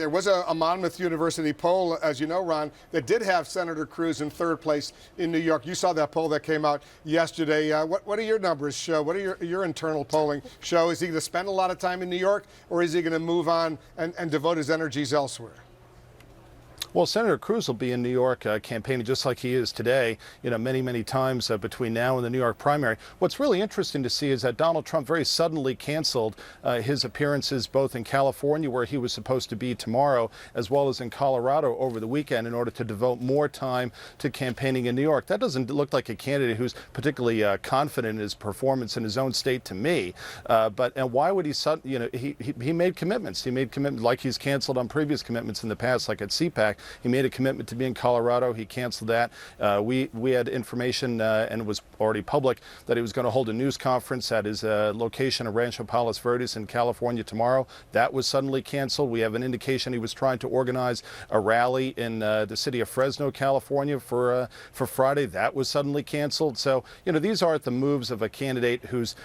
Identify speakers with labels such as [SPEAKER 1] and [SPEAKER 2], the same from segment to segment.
[SPEAKER 1] there was a Monmouth University poll, as you know, Ron, that did have Senator Cruz in third place in New York. You saw that poll that came out yesterday. What do your numbers show? What do your internal polling show? Is he going to spend a lot of time in New York, or is he going to move on and devote his energies elsewhere?
[SPEAKER 2] Well, Senator Cruz will be in New York campaigning just like he is today, many, many times between now and the New York primary. What's really interesting to see is that Donald Trump very suddenly canceled his appearances both in California, where he was supposed to be tomorrow, as well as in Colorado over the weekend in order to devote more time to campaigning in New York. That doesn't look like a candidate who's particularly confident in his performance in his own state to me. And why would he made commitments. He made commitments like he's canceled on previous commitments in the past, like at CPAC. He made a commitment to be in Colorado. He canceled that. We had information, and it was already public, that he was going to hold a news conference at his location of Rancho Palos Verdes in California tomorrow. That was suddenly canceled. We have an indication he was trying to organize a rally in the city of Fresno, California for Friday. That was suddenly canceled. So, these aren't the moves of a candidate who's,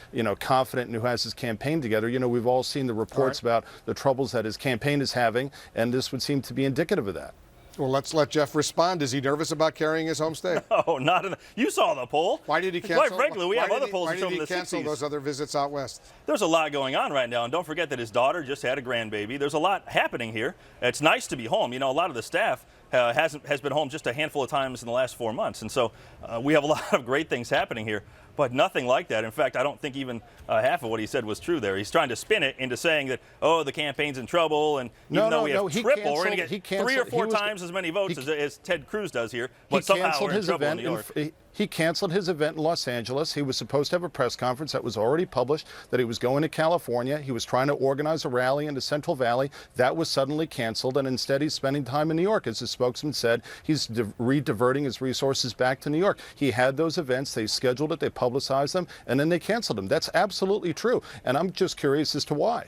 [SPEAKER 2] confident and who has his campaign together. We've all seen the reports about the troubles that his campaign is having, and this would seem to be indicative of that.
[SPEAKER 1] Well, let's let Jeff respond. Is he nervous about carrying his home state?
[SPEAKER 3] No, not enough. You saw the poll.
[SPEAKER 1] Why did he cancel?
[SPEAKER 3] Quite frankly, we have other polls that show him in the 60s.
[SPEAKER 1] Why did he cancel those other visits out west?
[SPEAKER 3] There's a lot going on right now, and don't forget that his daughter just had a grandbaby. There's a lot happening here. It's nice to be home. A lot of the staff has been home just a handful of times in the last 4 months, and so we have a lot of great things happening here. But nothing like that. In fact, I don't think even half of what he said was true there. He's trying to spin it into saying that, the campaign's in trouble, and even though we have triple, we're going to get 3 or 4 times as many votes as Ted Cruz does here, but somehow we're in trouble in New York.
[SPEAKER 2] He canceled his event in Los Angeles. He was supposed to have a press conference that was already published, that he was going to California. He was trying to organize a rally in the Central Valley. That was suddenly canceled, and instead he's spending time in New York. As the spokesman said, he's re-diverting his resources back to New York. He had those events. They scheduled it. They publicized them, and then they canceled them. That's absolutely true, and I'm just curious as to why.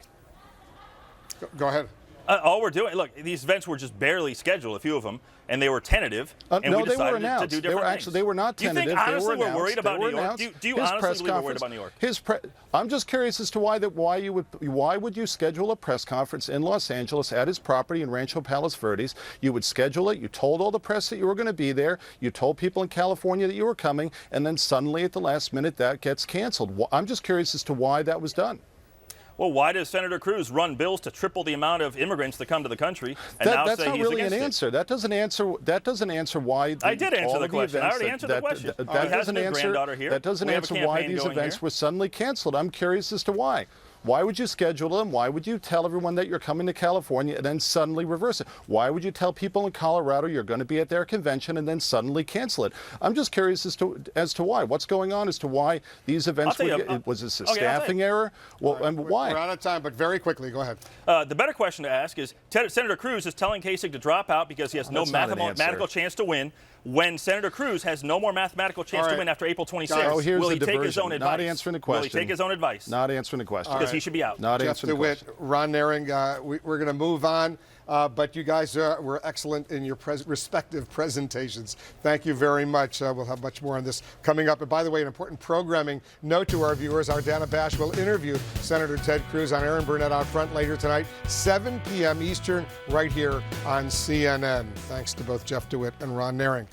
[SPEAKER 1] Go ahead.
[SPEAKER 3] All we're doing, look, these events were just barely scheduled, a few of them, and they were tentative. And
[SPEAKER 2] no,
[SPEAKER 3] we decided
[SPEAKER 2] they were announced.
[SPEAKER 3] to do different things.
[SPEAKER 2] They were not tentative.
[SPEAKER 3] Do you think honestly we're worried about New York?
[SPEAKER 2] Announced.
[SPEAKER 3] Do you honestly believe we're worried about New York?
[SPEAKER 2] I'm just curious as to why would you schedule a press conference in Los Angeles at his property in Rancho Palos Verdes? You would schedule it. You told all the press that you were going to be there. You told people in California that you were coming, and then suddenly at the last minute that gets canceled. I'm just curious as to why that was done.
[SPEAKER 3] Well, why does Senator Cruz run bills to triple the amount of immigrants that come to the country and now say he's
[SPEAKER 2] really
[SPEAKER 3] against
[SPEAKER 2] an answer. That doesn't answer why.
[SPEAKER 3] I did answer the question. I already answered the question. He has a new granddaughter here.
[SPEAKER 2] That doesn't answer why these events were suddenly canceled. I'm curious as to why. Why would you schedule them? Why would you tell everyone that you're coming to California and then suddenly reverse it? Why would you tell people in Colorado you're going to be at their convention and then suddenly cancel it? I'm just curious as to why. What's going on as to why these events was this a staffing error? Well,
[SPEAKER 1] right,
[SPEAKER 2] and why?
[SPEAKER 1] We're out of time, but very quickly, go ahead.
[SPEAKER 3] The better question to ask is, Senator Cruz is telling Kasich to drop out because he has no mathematical chance to win, when Senator Cruz has no more mathemable chance to win after April 26th.
[SPEAKER 2] Will
[SPEAKER 3] he take his own advice?
[SPEAKER 2] Not answering the question.
[SPEAKER 3] Will he take his own advice?
[SPEAKER 2] Not answering the question.
[SPEAKER 3] Because he should be out.
[SPEAKER 2] Not
[SPEAKER 1] Jeff
[SPEAKER 2] answering
[SPEAKER 1] DeWitt,
[SPEAKER 2] the question.
[SPEAKER 1] Ron Nehring, we're going to move on, but you guys were excellent in your respective presentations. Thank you very much. We'll have much more on this coming up. And by the way, an important programming note to our viewers, our Dana Bash will interview Senator Ted Cruz on Aaron Burnett Out Front later tonight, 7 p.m. Eastern, right here on CNN. Thanks to both Jeff DeWitt and Ron Nehring.